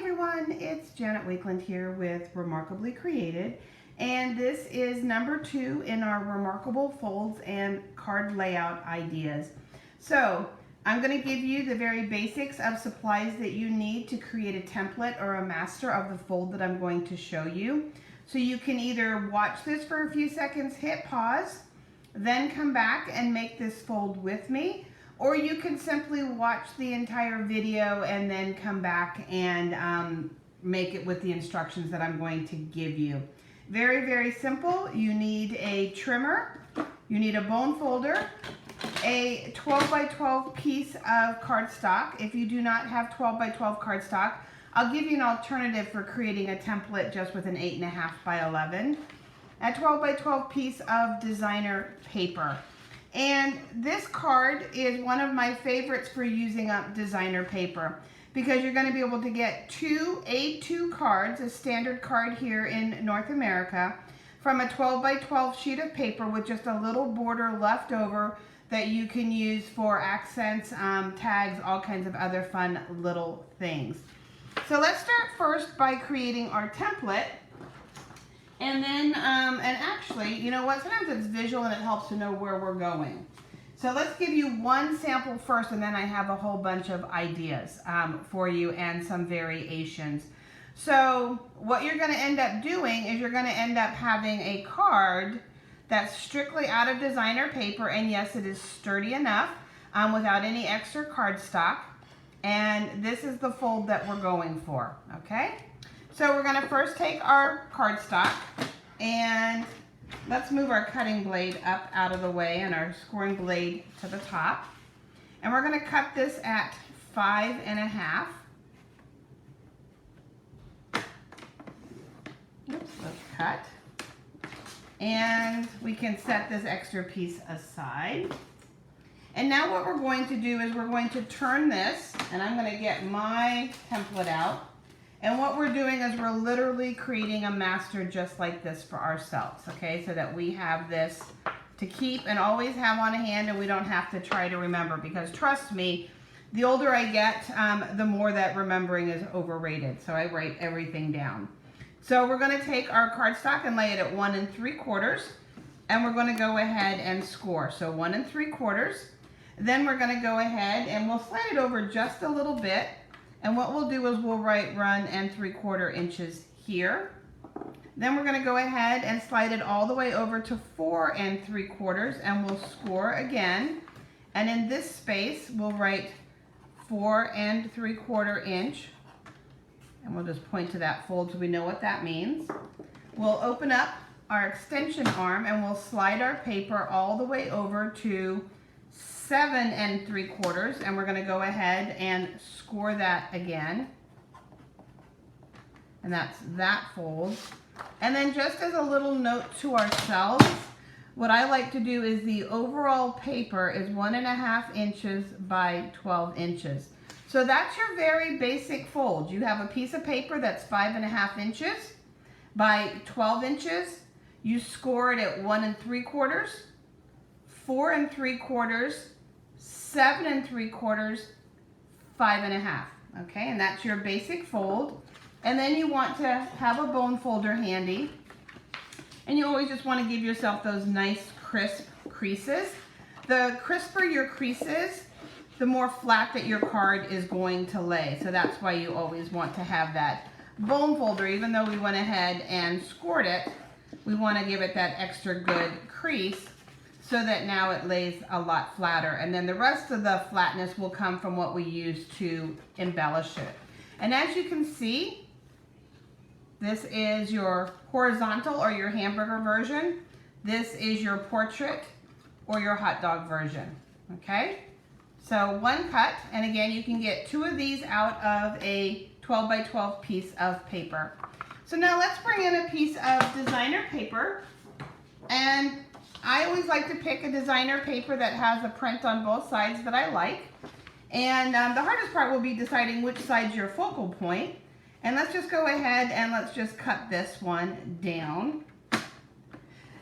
everyone, it's Janet Wakeland here with Remarkably Created, and this is number 2 in our Remarkable Folds and Card Layout Ideas. So I'm going to give you the very basics of supplies that you need to create a template or a master of the fold that I'm going to show you. So you can either watch this for a few seconds, hit pause, then come back and make this fold with me. Or you can simply watch the entire video and then come back and make it with the instructions that I'm going to give you. Very, very simple. You need a trimmer, you need a bone folder, a 12 by 12 piece of cardstock. If you do not have 12 by 12 cardstock, I'll give you an alternative for creating a template just with an 8.5 by 11. A 12 by 12 piece of designer paper. And this card is one of my favorites for using up designer paper because you're going to be able to get two A2 cards, a standard card here in North America, from a 12 by 12 sheet of paper with just a little border left over that you can use for accents, tags, all kinds of other fun little things. So let's start first by creating our template. And then, and actually, you know what, sometimes it's visual and it helps to know where we're going. So let's give you one sample first, and then I have a whole bunch of ideas for you and some variations. So what you're going to end up doing is you're going to end up having a card that's strictly out of designer paper, and yes, it is sturdy enough without any extra cardstock. And this is the fold that we're going for, okay? So we're going to first take our cardstock and let's move our cutting blade up out of the way and our scoring blade to the top. And we're going to cut this at 5.5. Oops, let's cut. And we can set this extra piece aside. And now what we're going to do is we're going to turn this, and I'm going to get my template out. And what we're doing is we're literally creating a master just like this for ourselves, okay? So that we have this to keep and always have on hand, and we don't have to try to remember, because trust me, the older I get, the more that remembering is overrated. So I write everything down. So we're gonna take our cardstock and lay it at 1 3/4, and we're gonna go ahead and score. So 1 3/4. Then we're gonna go ahead and we'll slide it over just a little bit. And what we'll do is we'll write 1 3/4 inches here. Then we're going to go ahead and slide it all the way over to 4 3/4, and we'll score again. And in this space, we'll write 4 3/4 inch. And we'll just point to that fold so we know what that means. We'll open up our extension arm and we'll slide our paper all the way over to 7 3/4, and we're going to go ahead and score that again. And that's that fold. And then just as a little note to ourselves, what I like to do is the overall paper is 1.5 inches by 12 inches. So that's your very basic fold. You have a piece of paper that's 5.5 inches by 12 inches. You score it at 1 3/4, 4 3/4, 7 3/4, 5.5. Okay, and that's your basic fold. And then you want to have a bone folder handy. And you always just want to give yourself those nice crisp creases. The crisper your creases, the more flat that your card is going to lay. So that's why you always want to have that bone folder. Even though we went ahead and scored it, we want to give it that extra good crease, so that now it lays a lot flatter. And then the rest of the flatness will come from what we use to embellish it. And as you can see, this is your horizontal or your hamburger version. This is your portrait or your hot dog version, okay? So one cut, and again, you can get 2 of these out of a 12 by 12 piece of paper. So now let's bring in a piece of designer paper, and I always like to pick a designer paper that has a print on both sides that I like. And the hardest part will be deciding which side's your focal point. And let's just go ahead and let's just cut this one down.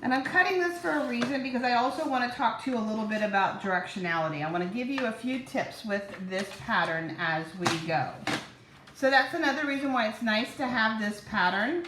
And I'm cutting this for a reason, because I also want to talk to you a little bit about directionality. I want to give you a few tips with this pattern as we go. So that's another reason why it's nice to have this pattern.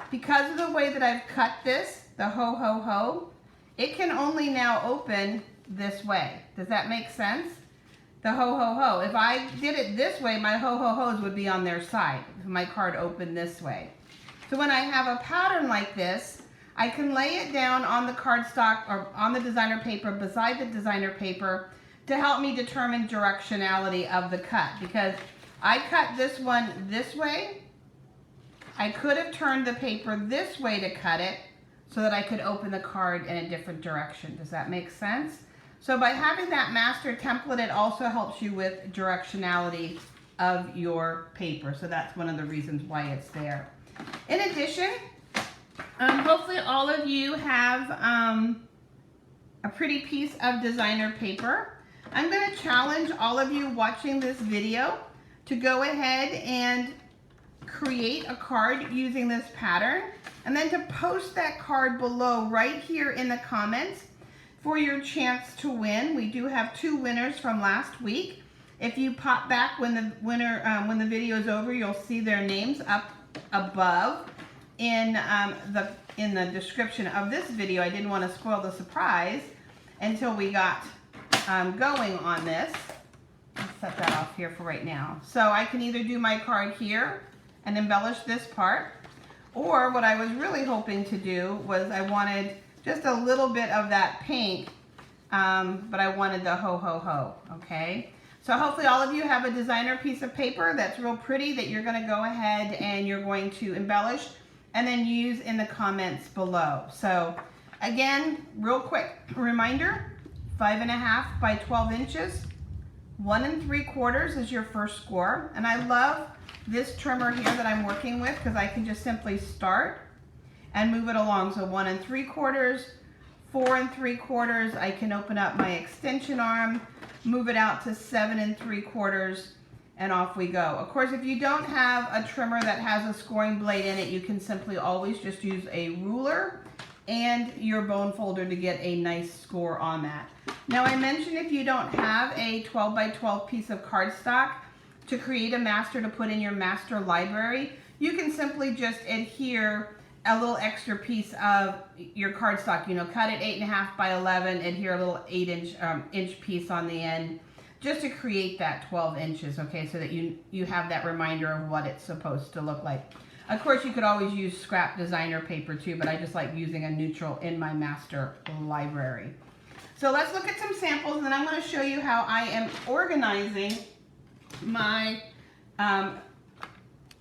Because of the way that I've cut this, the ho ho ho, it can only now open this way. Does that make sense? The ho ho ho. If I did it this way, my ho ho ho's would be on their side. If my card opened this way. So when I have a pattern like this, I can lay it down on the cardstock or on the designer paper, beside the designer paper, to help me determine directionality of the cut. Because I cut this one this way, I could have turned the paper this way to cut it so that I could open the card in a different direction. Does that make sense? So by having that master template, it also helps you with directionality of your paper. So that's one of the reasons why it's there. In addition, hopefully all of you have a pretty piece of designer paper. I'm going to challenge all of you watching this video to go ahead and create a card using this pattern, and then to post that card below right here in the comments for your chance to win. We do have 2 winners from last week. If you pop back when the video is over, you'll see their names up above in the description of this video. I didn't want to spoil the surprise until we got going on this. I'll set that off here for right now. So I can either do my card here and embellish this part, or what I was really hoping to do was I wanted just a little bit of that pink, but I wanted the ho ho ho, okay? So hopefully all of you have a designer piece of paper that's real pretty that you're gonna go ahead and you're going to embellish and then use in the comments below. So again, real quick reminder, 5.5 by 12 inches, 1 3/4 is your first score. And I love this trimmer here that I'm working with because I can just simply start and move it along. So 1 3/4, 4 3/4, I can open up my extension arm, move it out to 7 3/4, and off we go. Of course, if you don't have a trimmer that has a scoring blade in it, you can simply always just use a ruler and your bone folder to get a nice score on that. Now I mentioned if you don't have a 12 by 12 piece of cardstock to create a master to put in your master library, you can simply just adhere a little extra piece of your cardstock. You know, cut it 8.5 by 11, adhere a little 8-inch piece on the end, just to create that 12 inches, okay, so that you have that reminder of what it's supposed to look like. Of course, you could always use scrap designer paper too, but I just like using a neutral in my master library. So let's look at some samples, and then I'm going to show you how I am organizing my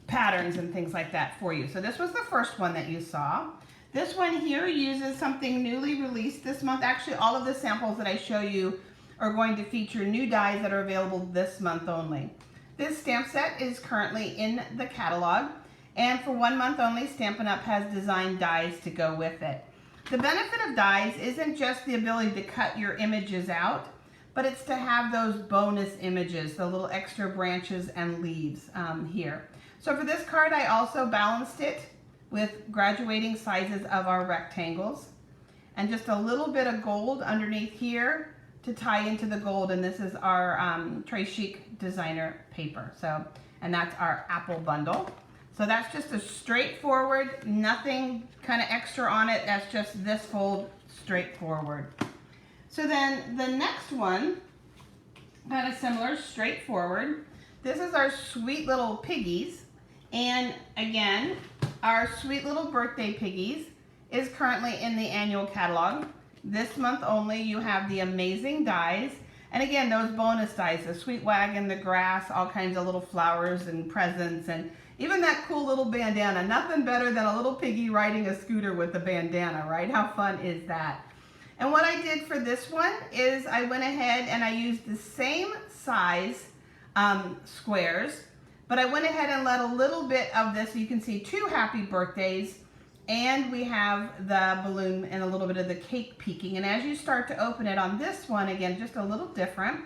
patterns and things like that for you. So this was the first one that you saw. This one here uses something newly released this month. Actually, all of the samples that I show you are going to feature new dies that are available this month only. This stamp set is currently in the catalog, and for 1 month only, Stampin' Up! Has designed dies to go with it. The benefit of dies isn't just the ability to cut your images out, but it's to have those bonus images, the little extra branches and leaves here. So for this card, I also balanced it with graduating sizes of our rectangles and just a little bit of gold underneath here to tie into the gold. And this is our Très Chic designer paper. So, and that's our apple bundle. So that's just a straightforward, nothing kind of extra on it. That's just this fold straightforward. So then the next one, kind of similar, straightforward. This is our sweet little piggies. And again, our sweet little birthday piggies is currently in the annual catalog. This month only, you have the amazing dies. And again, those bonus dies, the sweet wagon, the grass, all kinds of little flowers and presents, and even that cool little bandana. Nothing better than a little piggy riding a scooter with a bandana, right? How fun is that? And what I did for this one is I went ahead and I used the same size squares, but I went ahead and let a little bit of this, you can see 2 happy birthdays, and we have the balloon and a little bit of the cake peeking. And as you start to open it on this one, again, just a little different,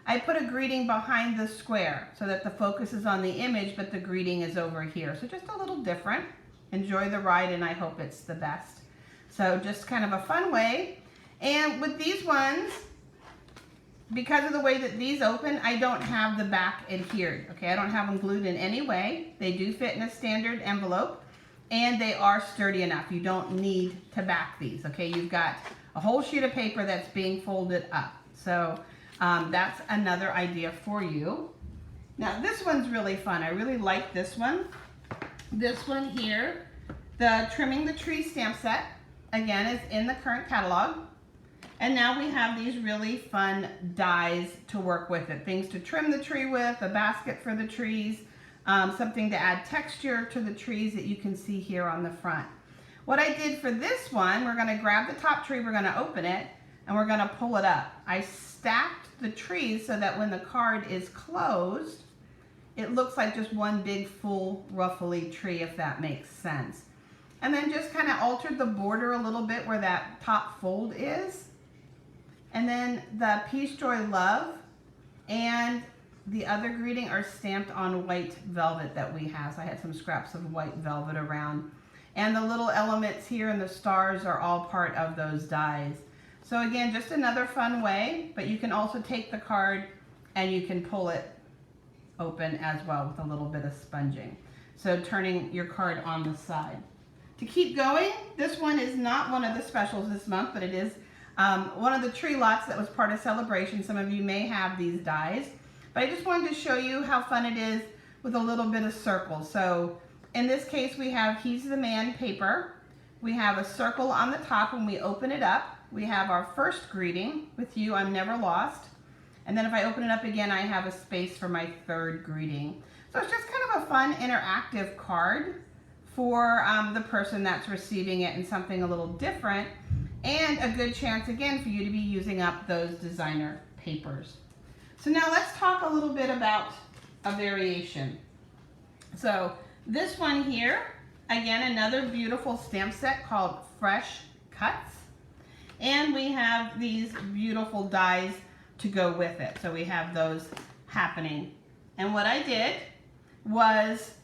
I put a greeting behind the square so that the focus is on the image, but the greeting is over here. So just a little different. Enjoy the ride, and I hope it's the best. So just kind of a fun way. And with these ones, because of the way that these open, I don't have the back adhered, okay? I don't have them glued in any way. They do fit in a standard envelope, and they are sturdy enough. You don't need to back these, okay? You've got a whole sheet of paper that's being folded up. So that's another idea for you. Now this one's really fun. I really like this one. This one here, the Trimming the Tree stamp set, again, is in the current catalog. And now we have these really fun dies to work with it. Things to trim the tree with, a basket for the trees, something to add texture to the trees that you can see here on the front. What I did for this one, we're gonna grab the top tree, we're gonna open it, and we're gonna pull it up. I stacked the trees so that when the card is closed, it looks like just one big full ruffly tree, if that makes sense. And then just kind of altered the border a little bit where that top fold is. And then the Peace, Joy, Love and the other greeting are stamped on white velvet that we have. So I had some scraps of white velvet around. And the little elements here and the stars are all part of those dies. So again, just another fun way, but you can also take the card and you can pull it open as well with a little bit of sponging. So turning your card on the side. To keep going, this one is not one of the specials this month, but it is one of the tree lots that was part of Celebration. Some of you may have these dies, but I just wanted to show you how fun it is with a little bit of circles. So in this case, we have He's the Man paper. We have a circle on the top when we open it up. We have our first greeting, with you, I'm never lost. And then if I open it up again, I have a space for my third greeting. So it's just kind of a fun interactive card for the person that's receiving it, and something a little different, and a good chance again for you to be using up those designer papers. So now let's talk a little bit about a variation. So this one here, again, another beautiful stamp set called Fresh Cuts, and we have these beautiful dies to go with it. So we have those happening, and what I did was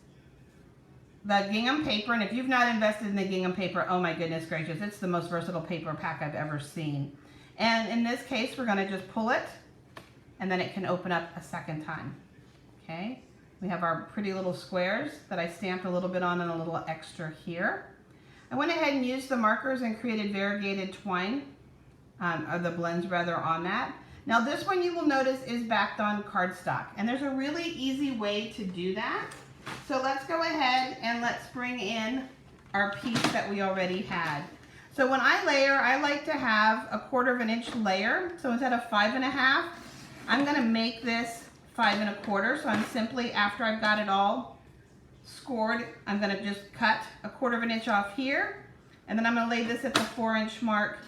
the gingham paper, and if you've not invested in the gingham paper, oh my goodness gracious, it's the most versatile paper pack I've ever seen. And in this case, we're gonna just pull it, and then it can open up a second time, okay? We have our pretty little squares that I stamped a little bit on and a little extra here. I went ahead and used the markers and created variegated twine, or the blends rather, on that. Now this one you will notice is backed on cardstock, and there's a really easy way to do that. So let's go ahead and let's bring in our piece that we already had. So when I layer, I like to have a 1/4 inch layer. So instead of 5 1/2, I'm gonna make this 5 1/4. So I'm simply, after I've got it all scored, I'm gonna just cut a 1/4 inch off here, and then I'm gonna lay this at the 4 inch mark,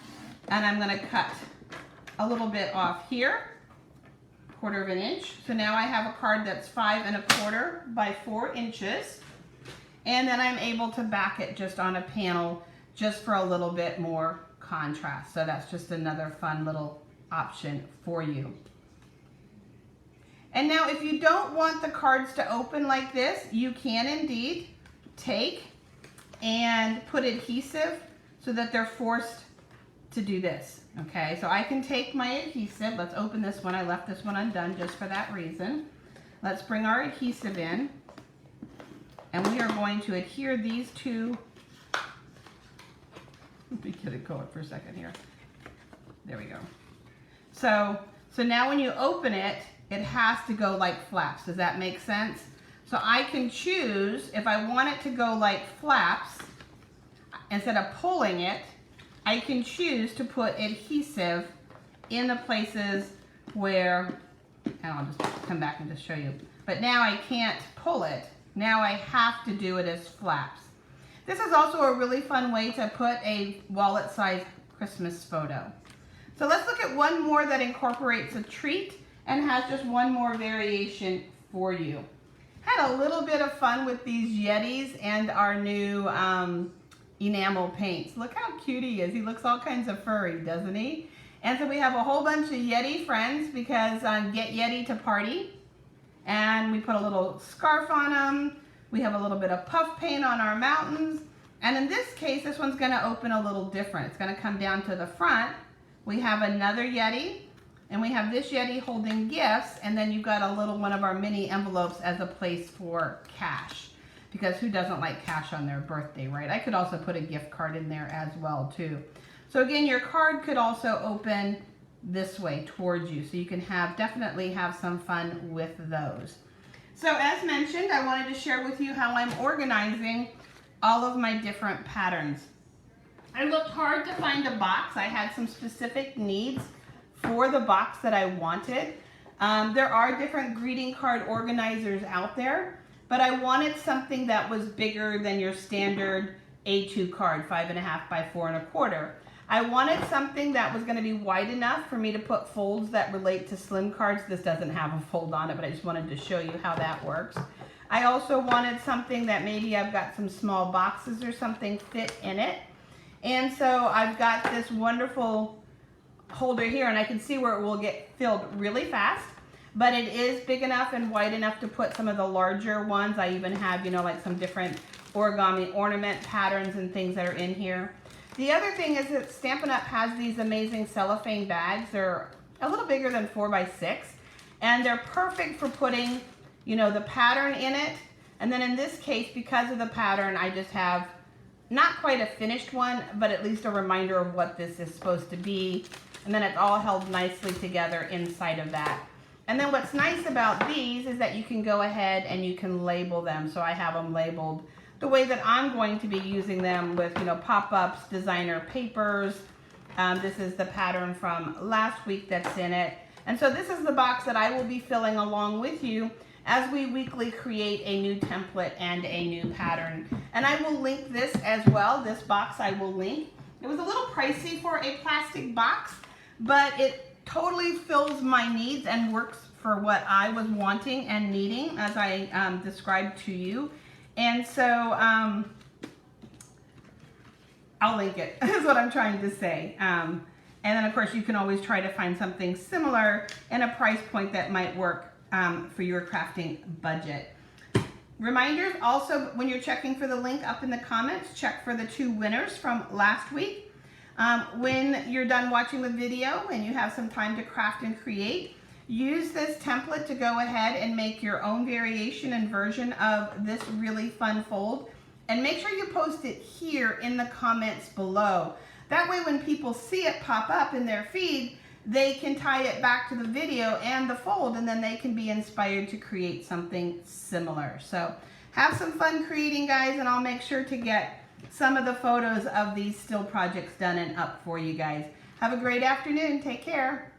and I'm gonna cut a little bit off here, 1/4 inch. So now I have a card that's 5 1/4 by 4 inches. And then I'm able to back it just on a panel just for a little bit more contrast. So that's just another fun little option for you. And now if you don't want the cards to open like this, you can indeed take and put adhesive so that they're forced to do this. Okay, so I can take my adhesive. Let's open this one. I left this one undone just for that reason. Let's bring our adhesive in, and we are going to adhere these two. Let me get it going for a second here. There we go. So now when you open it, it has to go like flaps. Does that make sense? So I can choose, if I want it to go like flaps, instead of pulling it, I can choose to put adhesive in the places where, and I'll just come back and just show you. But now I can't pull it. Now I have to do it as flaps. This is also a really fun way to put a wallet-sized Christmas photo. So let's look at one more that incorporates a treat and has just one more variation for you. Had a little bit of fun with these Yetis and our new enamel paints. Look how cute he is. He looks all kinds of furry, doesn't he? And so we have a whole bunch of Yeti friends because Get Yeti to Party. And we put a little scarf on them. We have a little bit of puff paint on our mountains. And in this case, this one's gonna open a little different. It's gonna come down to the front. We have another Yeti. And we have this Yeti holding gifts, and then you've got a little one of our mini envelopes as a place for cash. Because who doesn't like cash on their birthday, right? I could also put a gift card in there as well too. So again, your card could also open this way towards you, so you can definitely have some fun with those. So as mentioned, I wanted to share with you how I'm organizing all of my different patterns. I looked hard to find a box. I had some specific needs for the box that I wanted. There are different greeting card organizers out there, but I wanted something that was bigger than your standard A2 card, 5.5 by 4.25. I wanted something that was going to be wide enough for me to put folds that relate to slim cards. This doesn't have a fold on it, but I just wanted to show you how that works. I also wanted something that maybe I've got some small boxes or something fit in it. And so I've got this wonderful holder here, and I can see where it will get filled really fast, but it is big enough and wide enough to put some of the larger ones. I even have, you know, like some different origami ornament patterns and things that are in here. The other thing is that Stampin' Up! Has these amazing cellophane bags. They're a little bigger than 4 by 6, and they're perfect for putting, you know, the pattern in it. And then in this case, because of the pattern, I just have not quite a finished one, but at least a reminder of what this is supposed to be. And then it's all held nicely together inside of that. And then what's nice about these is that you can go ahead and you can label them. So I have them labeled the way that I'm going to be using them with, you know, pop-ups, designer papers. This is the pattern from last week that's in it. And so this is the box that I will be filling along with you as we weekly create a new template and a new pattern. And I will link this as well. This box I will link. It was a little pricey for a plastic box, but it totally fills my needs and works for what I was wanting and needing as I described to you. And so I'll link it, is what I'm trying to say. And then of course you can always try to find something similar in a price point that might work for your crafting budget. Reminders also, when you're checking for the link up in the comments, check for the 2 winners from last week. When you're done watching the video and you have some time to craft and create, use this template to go ahead and make your own variation and version of this really fun fold. And make sure you post it here in the comments below. That way when people see it pop up in their feed, they can tie it back to the video and the fold, and then they can be inspired to create something similar. So have some fun creating, guys, and I'll make sure to get some of the photos of these still projects done and up for you guys. Have a great afternoon. Take care.